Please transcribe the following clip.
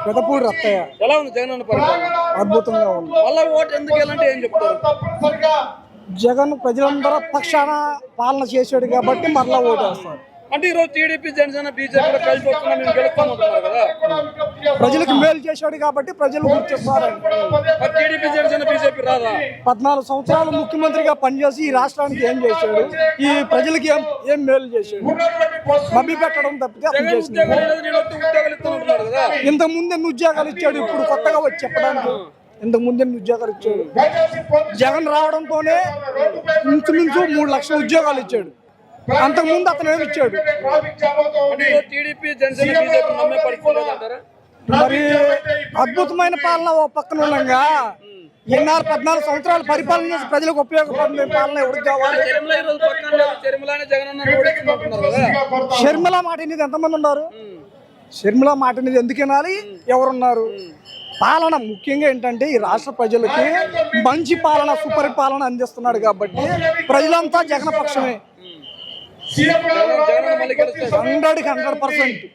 పెదపూడి రత్తయ్య. ఎలా ఉంది జగన్ అన్న పరిపాలన? అద్భుతంగా ఉంది. మళ్ళా ఓటు ఎందుకు వేయాలంటే ఏం చెప్తారు? జగన్ ప్రజలందరూ పక్షాన పాలన చేశాడు కాబట్టి మరలా ఓటేస్తారు. అంటే ఈరోజు టీడీపీ జనసేన బీజేపీ కలిసి వస్తున్నా మేము గెలుస్తామంటున్నారు కదా, ప్రజలకు మేలు చేశాడు కాబట్టి ప్రజలు గుర్తిస్తారండి. మరి టీడీపీ జనసేన బీజేపీ రాదా? 14 సంవత్సరాలు ముఖ్యమంత్రిగా పనిచేసి ఈ రాష్ట్రానికి ఏం చేశాడు, ఈ ప్రజలకి ఏం మేలు చేశాడు? మభ్య పెట్టడం తప్పితే అతను జగన్ చేసింది. ఉద్యోగాలు లేదు, నేను వస్తే ఉద్యోగాలు ఇస్తానంటున్నారు కదా. ఇంతకు ముందు ఎన్ని ఉద్యోగాలు ఇచ్చాడు, ఇప్పుడు కొత్తగా వచ్చి చెప్పడానికి ఇంతకు ముందు ఎన్ని ఉద్యోగాలు ఇచ్చాడు? జగన్ రావడంతోనే ఇంచుమించు 3 లక్షల ఉద్యోగాలు ఇచ్చాడు. అంతకుముందు అతను ఏమి ఇచ్చాడు? అంటే ఈరోజు టీడీపీ జనసేన బీజేపీ నమ్మే పరిస్థితి లేదంటారా? మరి అద్భుతమైన పాలన ఓ పక్కన ఉండగా 14 సంవత్సరాలు పరిపాలన చేసి ప్రజలకు ఉపయోగపడిన పాలన ఎవరికి కావాలి? తిరుమల ఈరోజు పక్కన లేదు, తిరుమలనే జగన్ అన్న ఓడిస్తున్నారు కదా. షర్మిల మాట అనేది ఎంతమంది ఉన్నారు? షర్మిల మాట అనేది ఎందుకు వినాలి? ఎవరున్నారు? పాలన ముఖ్యంగా ఏంటంటే ఈ రాష్ట్ర ప్రజలకి మంచి పాలన, సుపరిపాలన అందిస్తున్నాడు కాబట్టి ప్రజలంతా జగన్ పక్షమే. జగన్ మళ్ళీ గెలుస్తారు. 100%